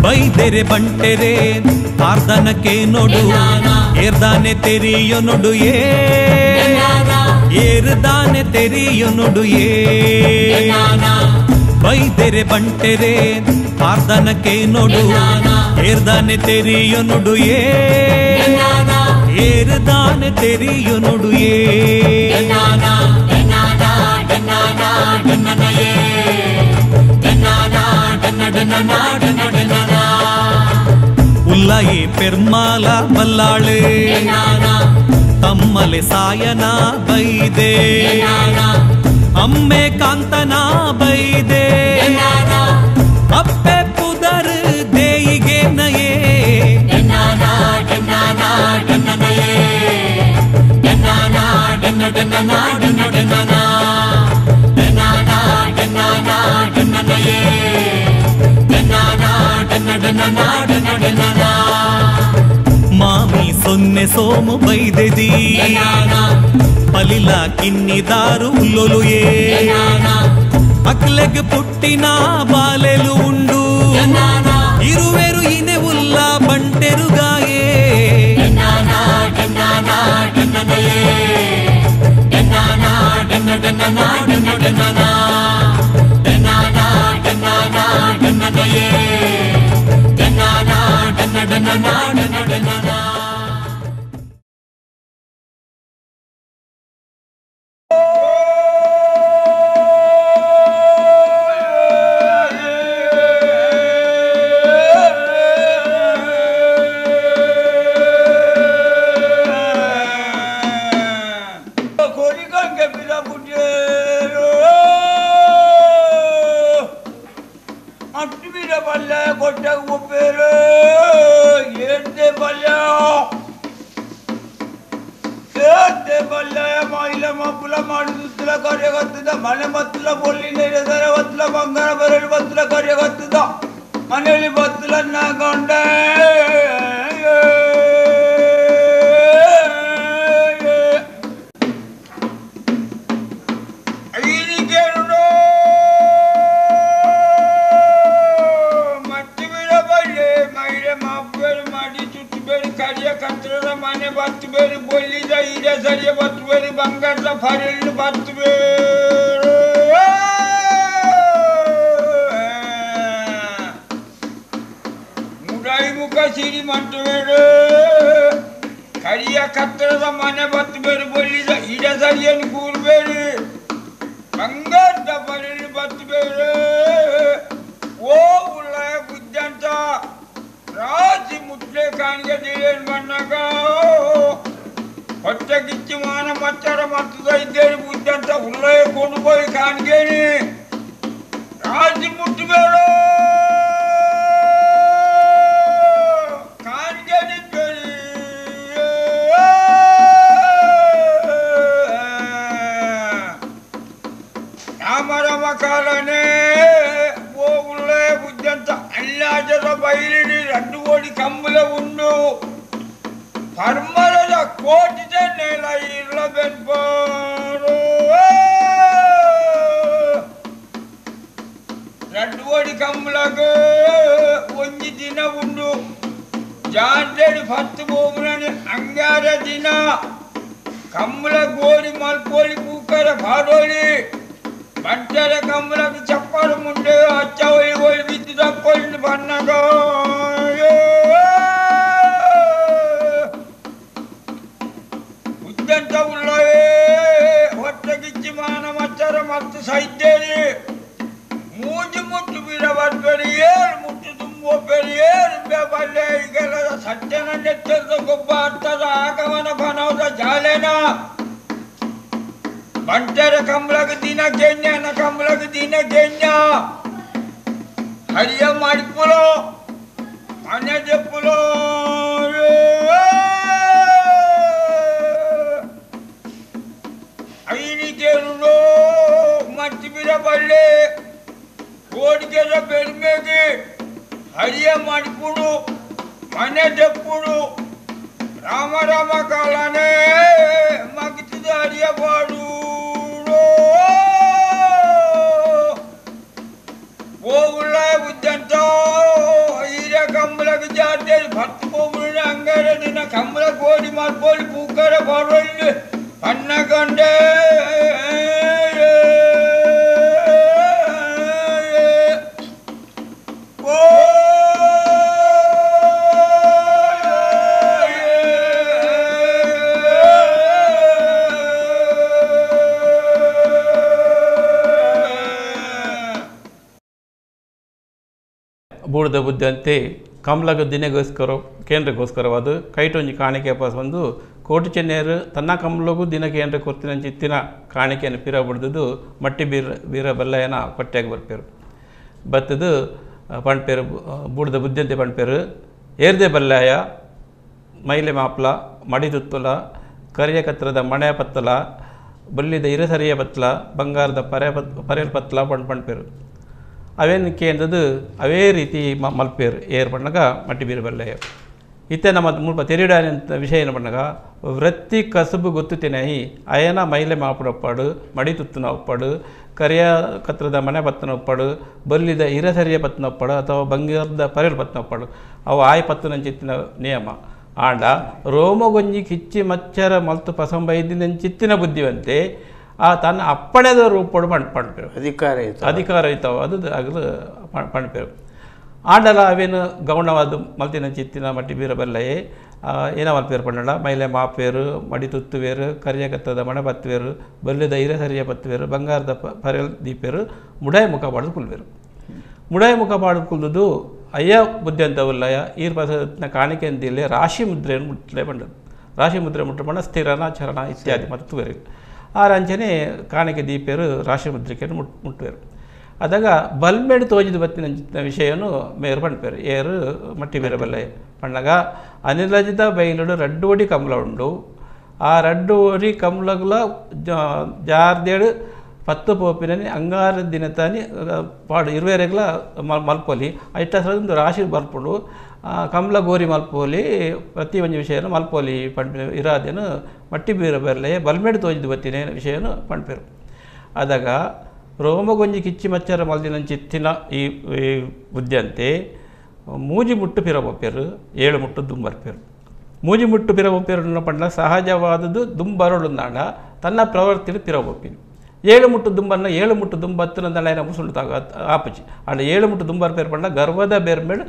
ಬೈದೆರೆ ಬಂಟೆರೆ ಆರ್ದನಕ್ಕೆ ನೋಡು ಏರ್ದಾನೆ ತೆರಿಯೋ ನೋಡು ಏರ್ದಾನೆ ತೆರಿಯೋ ನೋಡು ಬೈದೆರೆ ಬಂಟೆರೆ ಆರ್ದನಕ್ಕೆ ನೋಡು ಏರ್ದಾನೆ ತೆರಿಯೋ ನೋಡು ಏರ್ದಾನೆ ತೆರಿಯೋ ನೋಡು ಉಲ್ಲಾಯಿ ಪೆರ್ಮಾಲ ಮಲ್ಲಾಳೆ ತಮ್ಮಲೆ ಸಾಯನ ಬೈದೆ ಅಮ್ಮೆ ಕಾಂತನ ಬೈದೆ ಅಪ್ಪೆ ಪುದರ್ ದೇಯಿಗೆ ನಯೇ ಮಾಮಿ ಸೊನ್ನೆ ಸೋಮು ಬೈದೆದಿ ಪಲಿಲ ಕಿನ್ನಿದಾರು ಉಲ್ಲೊಲುಯೇ ಅಕ್ಲೆಗ್ ಪುಟ್ಟಿನ ಬಾಲೆಲು ಉಂಡು ಇರುವೆರು ಇನೆ ಉಲ್ಲ ಬಂಟೆರುಗಾಯೇ ಮಲ್ಲೆ ಕೋಡಿಗೆದ ಬೆಳ್ಮೆಗೆ ಹರಿಯ ಮಾಡಿಕೊಡು ಮನೆ ತೆಪ್ಪುಡು ರಾಮ ರಾಮ ಕಾಲನೇ ಮಗಿಸಿದ ಹರಿಯ ಬಾಡು ಹೋಗುಲ್ಲ ಉದ್ದಂತ ಹಿರ ಕಂಬಳಕ್ಕೆ ಜಾತಿ ಭಕ್ತ ಹೋಗುಣ ಅಂಗಾರ ದಿನ ಕಂಬಳ ಕೋಡಿ ಮಾಡ್ಕೊಳ್ಳಿ ಪೂಕರ ಬಾಡಲ್ಲಿ ಅನ್ನ ಕಂಡೆ ಬೂಡದ ಬುದ್ಧಂತೆ ಕಮಲಗ ದಿನಗೋಸ್ಕರ ಕೇಂದ್ರಗೋಸ್ಕರವಾದ ಕೈಟೊಂಜಿ ಕಾಣಿಕೆ ಪಾಸ್ ಬಂದು ಕೋಟಿ ಚೆನ್ನೇರು ತನ್ನ ಕಮಲಗೂ ದಿನ ಕೇಂದ್ರ ಕೊರ್ತಿನ ಚಿತ್ತಿನ ಕಾಣಿಕೆಯನ್ನು ಪಿರ ಬಿಡ್ದು ಮಟ್ಟಿ ಬೀರ ಬಲ್ಲಯ್ಯನ ಕೊಟ್ಟೆಗೆ ಬರ್ಪೇರು ಬತ್ತದು ಪಣ್ಪೇರು ಬೂಡದ ಬುದ್ಧಂತೆ ಪಣ್ಪೇರು ಏರ್ದೆ ಬಲ್ಲಯ್ಯ ಮೈಲೆ ಮಾಪ್ಲ ಮಡಿದುತ್ತಲ ಕರಿಯ ಕತ್ರದ ಮಣೆ ಪತ್ತಲ ಬಲ್ಲಿದ ಇರಸರಿಯ ಪತ್ತಲ ಬಂಗಾರದ ಪರೇಲ್ ಪತ್ತಲ ಪಣ್ಪೇರು ಅವೇನು ಕೇಂದ್ರದು ಅವೇ ರೀತಿ ಮಲ್ಪೇರು ಏರ್ ಪಣ್ಣಗ ಮಟ್ಟಿ ಬೀರ ಬಲ್ಲಯ್ಯ ಇತ್ತೆ ನಮ್ಮ ಮುಲ್ಪ ತೆರಿಡಾನೆ ಅಂತ ವಿಷಯ ಏನು ಪಣ್ಣಗ ವೃತ್ತಿ ಕಸುಬು ಗೊತ್ತುತ್ತೇನೆ ಅಯನ ಮೈಲೆ ಮಾಪುಡಪ್ಪಾಡು ಮಡಿ ತುತ್ತನ ಒಪ್ಪಾಡು ಕರಿಯ ಕತ್ರದ ಮನೆ ಪತ್ತನ ಒಪ್ಪಾಡು ಬಲ್ಲಿದ ಇರಸರಿಯ ಪತ್ತನ ಒಪ್ಪಾಡು ಅಥವಾ ಬಂಗಾರದ ಪರೇಲ್ ಪತ್ತನ ಒಪ್ಪಾಡು ಅವು ಆಯ್ ಪತ್ತನಂಚಿತ್ತಿನ ನಿಯಮ ಆಂಡ ರೋಮಗೊಂಜಿ ಕಿಚ್ಚಿ ಮಚ್ಚರ ಮಲ್ತು ಪಸಂಬೈದಿನಂಚಿತ್ತಿನ ಬುದ್ಧಿವಂತೆ ಆ ತನ್ನ ಅಪ್ಪಣೆದ ರೂಪಡು ಪಣ್ಪೇರು ಅಧಿಕಾರ ಇರ್ತಾವೆ ಅದು ಆಗಲು ಪಣ್ಪೇರು ಆಂಡಲ ಅವೇನು ಗೌಣವಾದ ಮಲ್ತಿನ ಚಿತ್ತಿನ ಮಟ್ಟಿ ಬೀರ ಬಲ್ಲಯೇ ಏನ ಮಲ್ಪೇರು ಪಣ್ಣಡ ಮೈಲೆ ಮಾಪೇರು ಮಡಿ ತುತ್ತುವೇರು ಕರಿಯ ಕತ್ತದ ಮಣೆ ಪತ್ತುವೇರು ಬಲ್ಲಿದ ಇರ ಸರಿಯ ಪತ್ತುವೇರು ಬಂಗಾರದ ಪರೇಲ್ ದೀಪೇರು ಮುಡಾಯ ಮುಖ ಪಾಡ್ದು ಕುಲ್ವೇರು ಮುಡಾಯ ಮುಖ ಪಾಡ್ದು ಕುಲ್ದು ಅಯ್ಯ ಬುದ್ಧಿ ಅಂತ ಉಲ್ಲಯ ಈರ್ ಪಸನ ಕಾಣಿಕೆ ಅಂತಿಲ್ಲೇ ರಾಶಿ ಮುದ್ರೆಯನ್ನು ಮುಟ್ಟಲೇ ಬಂಡದು ರಾಶಿ ಮುದ್ರೆ ಮುಟ್ಟ ಬಣ್ಣ ಸ್ಥಿರನ ಚರಣ ಇತ್ಯಾದಿ ಮತ್ತುವೇರು ಆ ರಂಚನೆ ಕಾಣಿಕೆ ದೀಪೇರು ರಾಶಿ ಮುದ್ರಿಕೆಯನ್ನು ಮುಟ್ಟುವೇರು ಅದಾಗ ಬಲ್ಮೇಡು ತೋಜಿದ ಬತ್ತಿನ ವಿಷಯನು ಮೇರು ಪಣ್ಪೇರು ಏರು ಮಟ್ಟಿ ಬೇರೆ ಬಲ್ಲೆ ಪಣ್ಣಗ ಅನಿಲಜಿತ ಬೈಲುಡು ರಡ್ಡು ಒಡಿ ಕಮಲ ಉಂಡು ಆ ರಡ್ಡು ಒಡಿ ಕಮಲಗುಲ ಜಾರ್ದೇಡು ಪತ್ತು ಪೋಪಿನ ಅಂಗಾರ ದಿನತಾನಿ ಪಾಡು ಇರುವೆರೆಗ್ಲ ಮಲ್ಪೊಲಿ ಐಟಸೊಂದು ರಾಶಿ ಬರ್ಪುಂಡು ಕಮಲ ಗೋರಿ ಮಲ್ಪೋಲಿ ಪ್ರತಿ ಒಂದು ವಿಷಯನ ಮಲ್ಪೋಲಿ ಪಣ್ಪೆ ಇರಾದೇನು ಮಟ್ಟಿ ಬೀರ ಬರಲೆ ಬಲ್ಮೇಡು ತೋಜಿದ ಬತ್ತಿನ ವಿಷಯನು ಪಣ್ಪೇರು ಅದಾಗ ರೋಮಗೊಂಜಿ ಕಿಚ್ಚಿ ಮಚ್ಚರ ಮಲ್ದಿನ ಚಿತ್ತಿನ ಈ ಬುದ್ಧಿಯಂತೆ ಮೂಜಿ ಮುಟ್ಟು ಪಿರಬೊಪ್ಪೇರು ಏಳು ಮುಟ್ಟು ದುಂಬರ್ಪೇರು ಮೂಜಿ ಮುಟ್ಟು ಪಿರಬೊಪ್ಪೇರು ಪಂಡ ಸಹಜವಾದದ್ದು ದುಂಬರಳು ನಾಡ ತನ್ನ ಪ್ರವೃತ್ತಿಲು ಪಿರಬೊಪ್ಪಿನ ಏಳು ಮುಟ್ಟು ದುಂಬನ್ನ ಏಳು ಮುಟ್ಟು ದುಂಬತ್ತು ನಂದಳ ಮುಸುಂಡು ತಾಗ ಆಪಚಿ ಅಂಡ ಏಳು ಮುಟ್ಟು ದುಂಬರ್ಪೇರು ಪಂಡ ಗರ್ವದ ಬೇರ್ಮೇಡು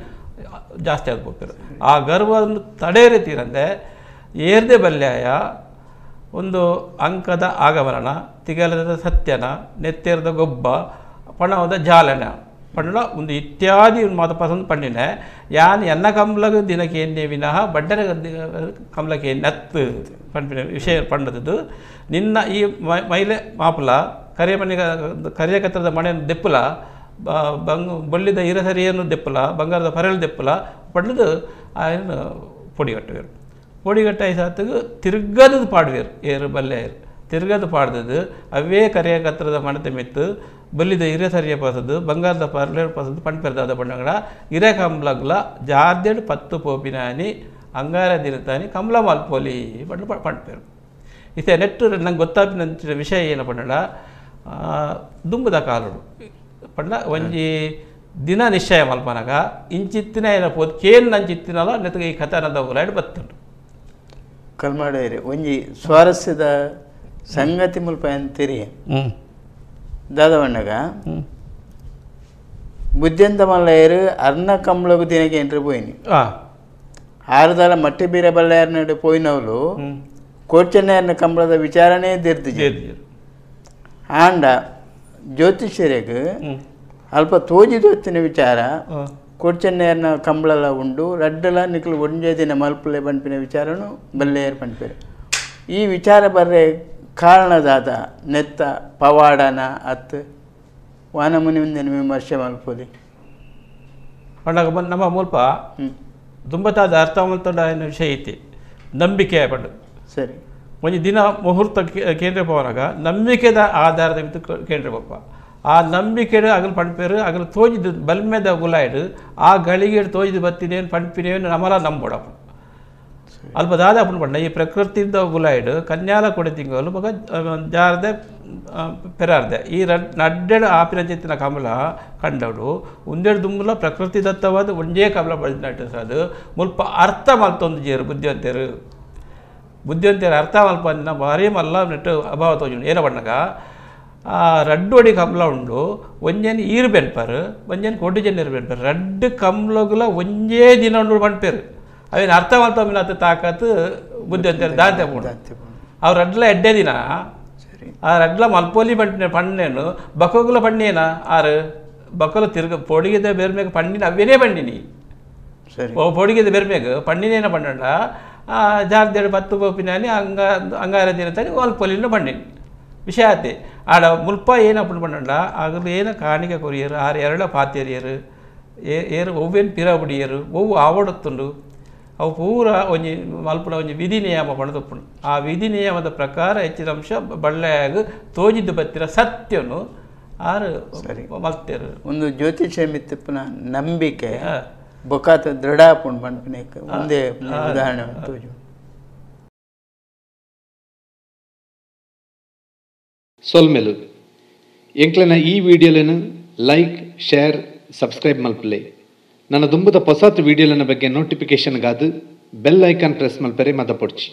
ಜಾಸ್ತಿ ಆಗ್ಬೋಪೇರು ಆ ಗರ್ವವನ್ನು ತಡೆ ರೀತಿರಂದೆ ಏರ್ದೆ ಬಲ್ಯಾಯ ಒಂದು ಅಂಕದ ಆಗಮನ ತಿಗಲದ ಸತ್ಯನ ನೆತ್ತೇರದ ಗೊಬ್ಬ ಪಣವದ ಜಾಲನ ಪಂಡ ಒಂದು ಇತ್ಯಾದಿ ಮಾತು ಪಸಂದ್ ಪಂಡಿನೆ ಯಾನ್ ಎನ್ನ ಕಮಲಗ ದಿನಕ್ಕೆ ಎನ್ನೆ ವಿನಃ ಬಡ್ಡರ ಕಮಲಕ್ಕೆ ನತ್ತು ಪಂಪಿನ ವಿಷಯ ಪಂಡದ್ದು ನಿನ್ನ ಈ ಮೈಲೆ ಮಾಪುಲ ಕರಿಯ ಕತ್ತರದ ಮನೆಯನ್ನು ದೆಪ್ಪುಲ ಬಳ್ಳಿದ ಇರಸರಿಯನ್ನು ದೆಪ್ಪುಲ ಬಂಗಾರದ ಪರೇಲ್ ದೆಪ್ಪುಲ ಪಂಡದು ಆಯನ ಪೊಡಿಗಟ್ಟುವೇರು ಪೊಡಿಗಟ್ಟ ಐಸಾತಗು ತಿರ್ಗದು ಪಾಡುವೇರು ಏರು ಬಲ್ಲೆಯರು ತಿರ್ಗದು ಪಾಡ್ದದು ಅವೇ ಕರಿಯ ಕತ್ತರದ ಮಣತೆ ಮೆತ್ತು ಬಲ್ಲಿದ ಇರಸರಿಯ ಪಸದು ಬಂಗಾರದ ಪರೇಲ್ ಪಸದು ಪಂಡ್ಪೆರ್ದಾದ ಪಂಡಗಡ ಇರೆ ಕಮಲಗ್ಲ ಜಾರ್ದೇಡು ಪತ್ತು ಪೋಪಿನಾನಿ ಅಂಗಾರ ದಿನತಾನಿ ಕಮಲ ಮಲ್ಪೋಲಿ ಪಂಡು ಪಂಡ್ಪೇರು ಇತ್ತೆ ನೆಟ್ಟು ನಂಗೆ ಗೊತ್ತಾಪಿನ ವಿಷಯ ಏನು ಪಂಡ ದುಂಬದ ಕಾಲುಡು ಪಂಡ ಒಂಜಿ ದಿನ ನಿಶ್ಚಯ ಮಲ್ಪನಾಗ ಇಂಚಿತ್ತಿನ ಏನಪ್ಪೋದು ಕೇನ್ ನಂಚಿತ್ತಿನಲ್ಲ ನೆತ್ತಗೆ ಈ ಕಥನದ ಉಲಾಯ್ಡು ಬತ್ತುಂಟು ಕಲ್ಮಾಡೇರಿ ಒಂಜಿ ಸ್ವಾರಸ್ಯದ ಸಂಗತಿ ಮುಲ್ಪ ಅಂತೀರಿ ದಾದವಣ್ಣಗ ಬುದ್ಧಿಂತ ಮಲ್ಲಯ್ಯರು ಅರ್ನ ಕಮಲಗು ದಿನಕ್ಕೆ ಎಂಟ್ರಿ ಪೋಯಿನಿ ಆರುದಾಲ ಮಟ್ಟಿ ಬೀರ ಬಲ್ಲಾಯರ್ನಡು ಪೋಯಿನವಳು ಕೋಚನ್ಯಾರ್ನ ಕಂಬಳದ ವಿಚಾರಣೆ ದಿರ್ದಿಜೆ ಆಂಡ ಜ್ಯೋತಿಷ್ಯರಿಗೆ ಅಲ್ಪ ತೋಜಿದೊತ್ತಿನ ವಿಚಾರ ಕೋಚನ್ಯಾರ್ನ ಕಂಬಳಲ ಉಂಡು ರಡ್ಡಲ ನಿಕ್ಲು ಒಂಜೇ ದಿನ ಮಲ್ಪಲೆ ಪಂಪಿನ ವಿಚಾರನು ಬಲ್ಲೆಯರ್ ಪಂಪೇರು ಈ ವಿಚಾರ ಬರ್ರೆ ಕಾರಣದಾದ ನೆತ್ತ ಪವಾಡನ ಅತ್ ವಾನಮುನಿ ಮುಂದಿನ ವಿಮರ್ಶೆ ಮಲ್ಪೋಲಿ ಪಂಡಗ ನಮ್ಮ ಮುಲ್ಪ ದುಂಬತಾದ ಅರ್ಥ ಮಲ್ತೊಂಡ ವಿಷಯ ಐತಿ ನಂಬಿಕೆ ಪಂಡು ಸರಿ ಒಂಜಿ ದಿನ ಮುಹೂರ್ತ ಕೇಂದ್ರ ಪವನಾಗ ನಂಬಿಕೆದ ಆಧಾರದ ಮಿತ್ತು ಕೇಂದ್ರ ಪಪ್ಪ ಆ ನಂಬಿಕೆಡು ಅಗಲು ಪಂಪೇರು ಅಗಲು ತೋಜಿದ್ದು ಬಲ್ಮೆದ ಗುಲಾಯ್ಡು ಆ ಗಳಿಗೆ ತೋಜಿದು ಬತ್ತಿನೇನು ಪಂಪಿನೇನು ನಮಲ ನಂಬೋಡಪ್ಪ ಅಲ್ಪ ದಾದಾಪುನ ಪಂಡ ಈ ಪ್ರಕೃತಿಯಿಂದ ಗುಲಾಯ್ಡು ಕನ್ಯಾಲ ಕೊಡೆ ತಿಂಗಳು ಮಗ ಜಾರದೆ ಪೆರಾರ್ದೆ ಈ ನಡ್ಡೆಡು ಆಪಿನ ಚಿತ್ತಿನ ಕಮಲ ಕಂಡವಡು ಒಂದೆರಡು ದುಂಬುಲ ಪ್ರಕೃತಿ ದತ್ತವಾದ ಒಂದೇ ಕಮಲ ಬಳಸಿನಟ್ಟು ಅದು ಮುಲ್ಪ ಅರ್ಥ ಮಲ್ತೊಂದು ಜೇರು ಬುದ್ಧಿವಂತರು ಅರ್ಥ ಮಲ್ಪ ಭಾರಿ ಮಲ್ಲ ನೆಟ್ಟು ಅಭಾವ ತೋಜು ಏನ ಬಣ್ಣಗ ರಡ್ಡೊಡಿ ಕಮಲ ಉಂಡು ಒಂಜೇನು ಈರು ಬೆನ್ಪರು ಒಂಜೇನು ಕೊಡ್ಡು ಜನ ಬೆನ್ಪರು ರಡ್ಡು ಕಮಲಗುಲ ಒಂಜೇ ದಿನ ಉಂಡು ಪಂಪೇರು ಅವೇನು ಅರ್ಥ ಮಲ್ತೊಮ್ಮಿನ ತಾಕತ್ತು ಬುದ್ಧಿವಂತರು ದಾಂತೆ ಅವ್ರು ರಡ್ಲ ಎಡ್ಡೆ ದಿನ ಆ ರಡ್ಲ ಮಲ್ಪೋಲಿ ಪಣ್ಣೇನು ಬಕೋಗುಲ ಪಣ್ಣೇನ ಆರು ಬಕೋಲು ತಿರ್ಗ ಪೊಡಿಗಿದ ಬೇರ್ಮೇಗ ಪಣ್ಣಿನ ಅವೇನೇ ಪಣ್ಣಿನಿ ಪೊಡಿಗಿದ ಬೇರ್ಮೇಗ ಪಣ್ಣಿನೇನ ಪಣ್ಣಂಡ ಜಾರ್ದೇಡು ಪತ್ತು ಬೋಪಿನಾನಿ ಅಂಗಾರ ದಿನ ತನಿ ಮಲ್ಪೋಲಿನ ಪಣ್ಣಿನಿ ವಿಷಯ ಆತೆ ಆಡ ಮುಲ್ಪ ಏನಪ್ಪು ಪಣ್ಣಂಡ ಆಗಲು ಏನ ಕಾಣಿಕೆ ಕೊರಿಯರು ಆರು ಎರಡ ಪಾತ್ಯರಿಯರು ಏರು ಒವ್ವೇನು ಪಿರಬುಡಿಯರು ಒವ್ವು ಆವಡುತ್ತುಂಡು ಅವು ಪೂರ ಒಂಜಿ ಮಲ್ಪುನ ಒಂಜಿ ವಿಧಿ ನಿಯಮ ಪಣದಪ್ಪುಂಡು ಆ ವಿಧಿ ನಿಯಮದ ಪ್ರಕಾರ ಹೆಚ್ಚಿನ ಅಂಶ ಬಳ್ಳೆಯಾಗ ತೋಜಿದ್ದು ಬತ್ತಿರ ಸತ್ಯನು ಆರು ಮಲ್ತೇರು ಒಂದು ಜ್ಯೋತಿಷ್ಯ ಮಿತ್ತಪ್ಪನ ನಂಬಿಕೆ ಬೊಕಾತ ದೃಢಾಪುಂಡು ಪಂಪಿನೇಕ ಒಂದೇ ಉದಾಹರಣೆ ತೋಜು ಸೊಲ್ಮೆಲು ಎಂಕ್ಲೆನ ಈ ವಿಡಿಯೋలను ಲೈಕ್ ಶೇರ್ ಸಬ್ಸ್ಕ್ರೈಬ್ ಮಲ್ಪಲೆ ನನ್ನ ದುಂಬದ ಹೊಸತ್ ವಿಡಿಯೋಲನ ಬಗ್ಗೆ ನೋಟಿಫಿಕೇಶನ್ ಗಾದು ಬೆಲ್ ಐಕಾನ್ ಪ್ರೆಸ್ ಮಲ್ಪರೆ ಮದ ಪೊಡ್ಚಿ.